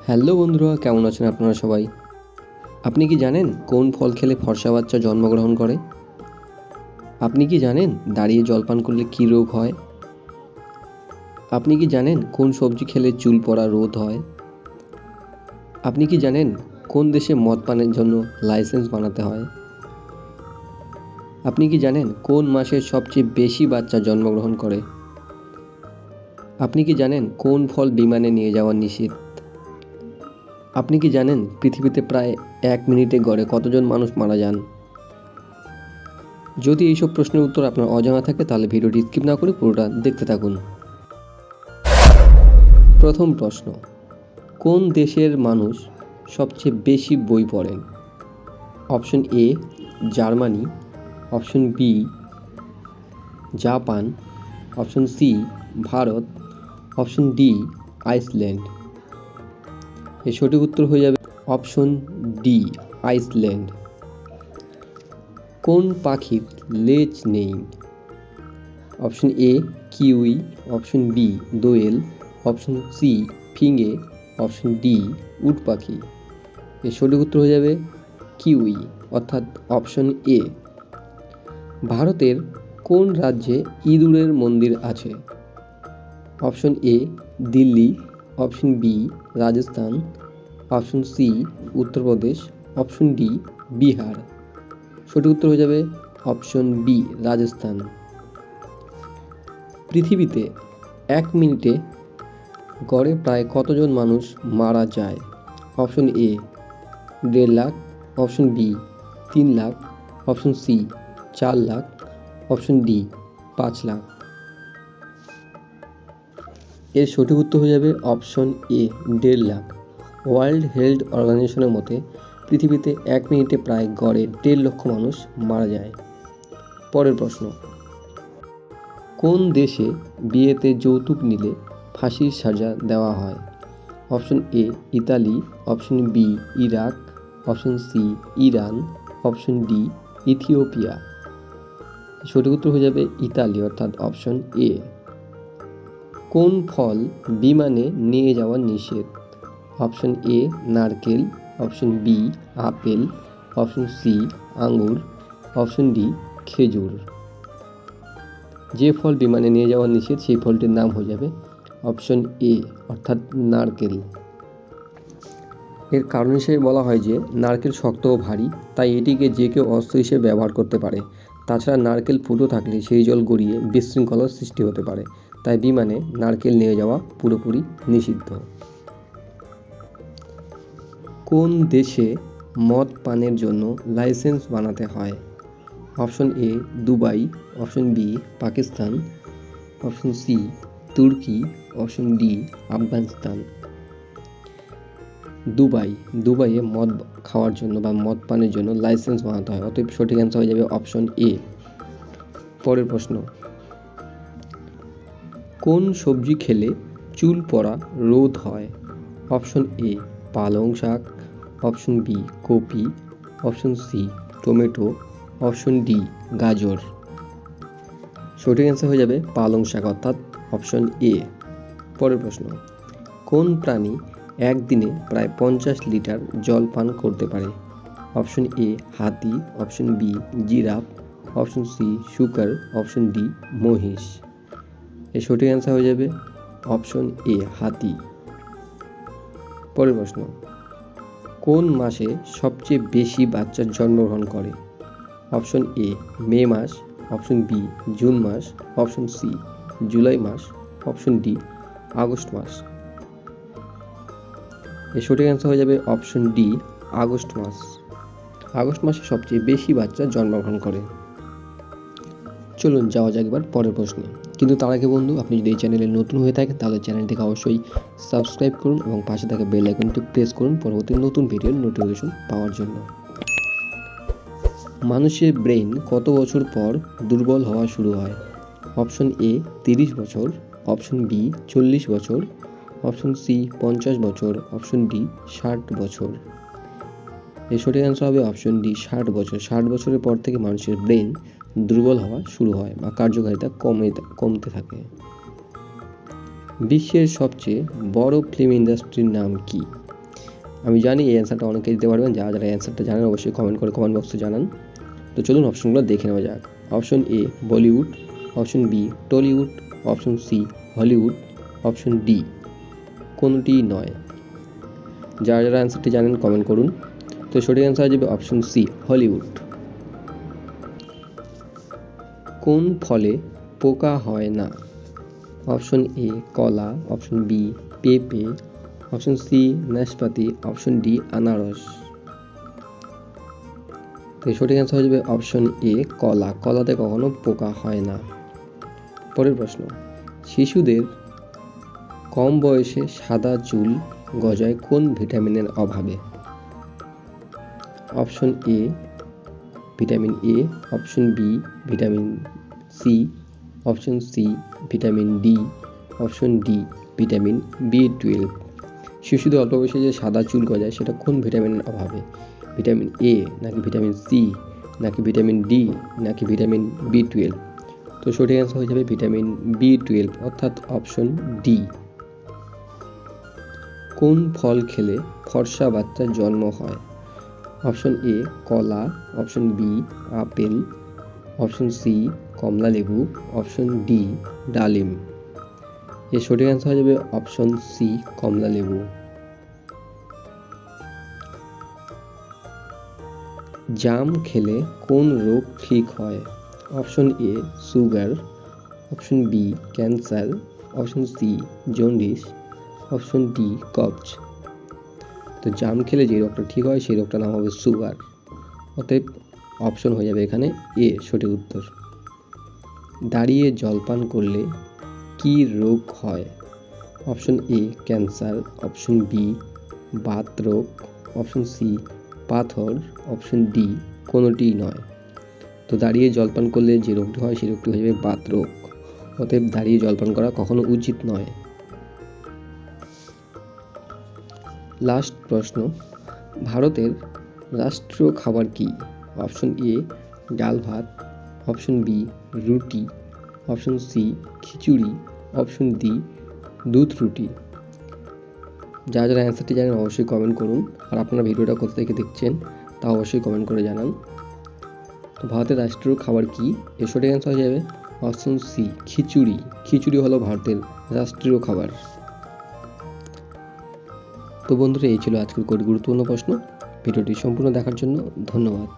Hello বন্ধুরা, কেমন আছেন আপনারা সবাই? আপনি কি জানেন কোন ফল খেলে ফর্সা বাচ্চা জন্মগ্রহণ করে? আপনি কি জানেন দাঁড়িয়ে জল পান করলে কী রোগ হয়? আপনি কি জানেন কোন সবজি খেলে চুল পড়া রোধ হয়? আপনি কি জানেন কোন দেশে মদ পানের জন্য লাইসেন্স বানাতে হয়? আপনি কি জানেন কোন মাসে সবচেয়ে বেশি বাচ্চা জন্মগ্রহণ করে? আপনি কি জানেন কোন ফল বিমানে নিয়ে যাওয়া নিষিদ্ধ? আপনি কি জানেন পৃথিবীতে প্রায় 1 মিনিটে গড়ে কতজন মানুষ মারা যান? যদি এইসব প্রশ্নের উত্তর আপনার অজানা থাকে তাহলে ভিডিওটি স্কিপ না করে পুরোটা দেখতে থাকুন। প্রথম প্রশ্ন, কোন দেশের মানুষ সবচেয়ে বেশি বই পড়েন? Option A Germany, option B Japan, option C Bharat, option D Iceland. এর সঠিক উত্তর হয়ে যাবে অপশন ডি আইসল্যান্ড। কোন পাখির লেজ নেই? Option A kiwi, option B দোয়েল, অপশন সি ফিঙে, অপশন ডি উট পাখি। এর সঠিক উত্তর হয়ে যাবে কিউই অর্থাৎ অপশন এ। ভারতের কোন রাজ্যে ইঁদুরের মন্দির আছে? Option A Delhi, option B Rajasthan, option C Uttar Pradesh, option D Bihar. সঠিক উত্তর হয়ে যাবে অপশন বি রাজস্থান। পৃথিবীতে 1 মিনিটে গড়ে প্রায় কতজন মানুষ মারা যায়? Option A 1.5 lakh, option B 3 lakh, option C 4 lakh, option D 5 lakh. এর সঠিক উত্তর হয়ে যাবে option A 1.5 lakh. World health অর্গানাইজেশনের মতে পৃথিবীতে 1 মিনিটে প্রায় গড়ে 1.5 লক্ষ মানুষ মারা যায়। পরের প্রশ্ন, কোন দেশে বিয়েতে যৌতুক নিলে ফাঁসির সাজা দেওয়া হয়? Option A Italy, option B Iraq, option C Iran, option D Ethiopia. সঠিক উত্তর হয়ে যাবে ইতালি অর্থাৎ অপশন এ। কোন ফল বিমানে নিয়ে যাওয়া নিষেধ? অপশন এ নারকেল, option B apple, option C আঙ্গুর, অপশন ডি খেজুর। যে ফল বিমানে নিয়ে যাওয়া নিষেধ সেই ফলটির নাম হয়ে যাবে অপশন এ অর্থাৎ নারকেল। এর কারণ হিসেবে বলা হয় যে নারকেল শক্ত ও ভারী, তাই এটিকে যে কেউ অস্ত্র হিসেবে ব্যবহার করতে পারে। তাছাড়া নারকেল ফুটো থাকলে সেই জল গড়িয়ে বিশৃঙ্খলার সৃষ্টি হতে পারে, তাই বিমানে নারকেল নিয়ে যাওয়া পুরোপুরি নিষিদ্ধ। কোন দেশে মদ পানের জন্য লাইসেন্স বানাতে হয়? Option A Dubai, option B Pakistan, option C তুর্কি, অপশন ডি আফগানিস্তান। দুবাইয়ে মদ খাওয়ার জন্য বা মদ পানের জন্য লাইসেন্স বানাতে হয়, অতএব সঠিক অ্যান্সার হয়ে যাবে অপশন এ। পরের প্রশ্ন, কোন সবজি খেলে চুল পড়া রোধ হয়? অপশন এ পালং শাক, অপশন বি কপি, option C tomato, option D গাজর। সঠিক অ্যান্সার হয়ে যাবে পালং শাক অর্থাৎ অপশন এ। পরের প্রশ্ন, কোন প্রাণী একদিনে প্রায় 50 লিটার জল পান করতে পারে? অপশন এ হাতি, option B giraffe, option C শুকর, অপশন ডি মহিষ। এর সঠিক অ্যান্সার হয়ে যাবে অপশন এ হাতি। পরের প্রশ্ন, কোন মাসে সবচেয়ে বেশি বাচ্চা জন্মগ্রহণ করে? অপশন এ মে মাস, অপশন বি জুন মাস, অপশন সি জুলাই মাস, অপশন ডি আগস্ট মাস। এর সঠিক অ্যান্সার হয়ে যাবে অপশন ডি আগস্ট মাস। আগস্ট মাসে সবচেয়ে বেশি বাচ্চা জন্মগ্রহণ করে। চলুন যাওয়া যাক এবার পরের প্রশ্নে, কিন্তু তার আগে বন্ধু, আপনি যদি এই চ্যানেলে নতুন হয়ে থাকেন তাহলে চ্যানেলটিকে অবশ্যই সাবস্ক্রাইব করুন এবং পাশে থাকা বেল আইকনটি প্রেস করুন পরবর্তী নতুন ভিডিওর নোটিফিকেশন পাওয়ার জন্য। মানুষের ব্রেন কত বছর পর দুর্বল হওয়া শুরু হয়? অপশন এ 30 বছর, অপশন বি 40 বছর, অপশন সি 50 বছর, অপশন ডি 60 বছর। এর সঠিক অ্যান্সার হবে অপশন ডি 60 বছর। 60 বছরের পর থেকে মানুষের ব্রেন দুর্বল হওয়া শুরু হয় বা কার্যকারিতা কমতে থাকে। বিশ্বের সবচেয়ে বড় ফিল্ম ইন্ডাস্ট্রির নাম কি? আমি জানি এই অ্যান্সারটা অনেকে দিতে পারবেন, যারা যারা অ্যান্সারটা জানেন অবশ্যই কমেন্ট করে কমেন্ট বক্সে জানান। তো চলুন অপশনগুলো দেখে নেওয়া যাক। Option A Bollywood, option B Tollywood, option C Hollywood, option D কোনোটিই নয়। যারা যারা অ্যান্সারটি জানেন কমেন্ট করুন। তো সঠিক অ্যান্সার হয়ে যাবে অপশন সি হলিউড। কোন ফলে পোকা হয় না? অপশন এ কলা, অপশন বি পেঁপে, অপশন সি নাশপাতি, অপশন ডি আনারস। তো সঠিক অ্যান্সার হয়ে যাবে অপশন এ কলা। কলাতে কখনো পোকা হয় না। পরের প্রশ্ন, শিশুদের কম বয়সে সাদা চুল গজায় কোন ভিটামিনের অভাবে? Option A vitamin A, option B vitamin C, option C vitamin D, option D vitamin B12। শিশুদের অল্প বয়সে যে সাদা চুল গজায় সেটা কোন ভিটামিনের অভাবে? ভিটামিন এ নাকি ভিটামিন সি নাকি ভিটামিন ডি নাকি ভিটামিন B12? তো সঠিক অ্যান্সার হয়ে যাবে ভিটামিন B12 অর্থাৎ অপশন ডি। কোন ফল খেলে ফর্সা বাচ্চার জন্ম হয়? অপশন এ কলা, option B apple, option C কমলা লেবু, অপশন ডি ডালিম। এর সঠিক অ্যান্সার হয়ে যাবে অপশন সি কমলা লেবু। জাম খেলে কোন রোগ ঠিক হয়? Option A sugar, option B cancer, option C jaundice, option D কবজ। তো জাম খেলে যে রোগটা ঠিক হয় সেই রোগটার নাম হবে সুগার। অতএব অপশন হয়ে যাবে এখানে এ সঠিক উত্তর। দাঁড়িয়ে জলপান করলে কি রোগ হয়? Option A cancer, option B বাত রোগ, অপশন সি পাথর, অপশন ডি কোনোটিই নয়। তো দাঁড়িয়ে জলপান করলে যে রোগটি হয় সেই রোগটি হয়ে যাবে বাত রোগ। অতএব দাঁড়িয়ে জলপান করা কখনো উচিত নয়। লাস্ট প্রশ্ন, ভারতের রাষ্ট্রীয় খাবার কি? অপশন এ ডাল ভাত, অপশন বি রুটি, অপশন সি খিচুড়ি, অপশন ডি দুধ রুটি। যারা যারা অ্যান্সারটি জানেন অবশ্যই কমেন্ট করুন। আর আপনারা ভিডিওটা কোথা থেকে দেখছেন তা অবশ্যই কমেন্ট করে জানান। তো ভারতের রাষ্ট্রীয় খাবার কি? এর সঠিক অ্যান্সার হয়ে যাবে অপশন সি খিচুড়ি। খিচুড়ি হলো ভারতের রাষ্ট্রীয় খাবার। তো বন্ধুরা এই ছিল আজকের গুরুত্বপূর্ণ প্রশ্ন। ভিডিওটি সম্পূর্ণ দেখার জন্য ধন্যবাদ।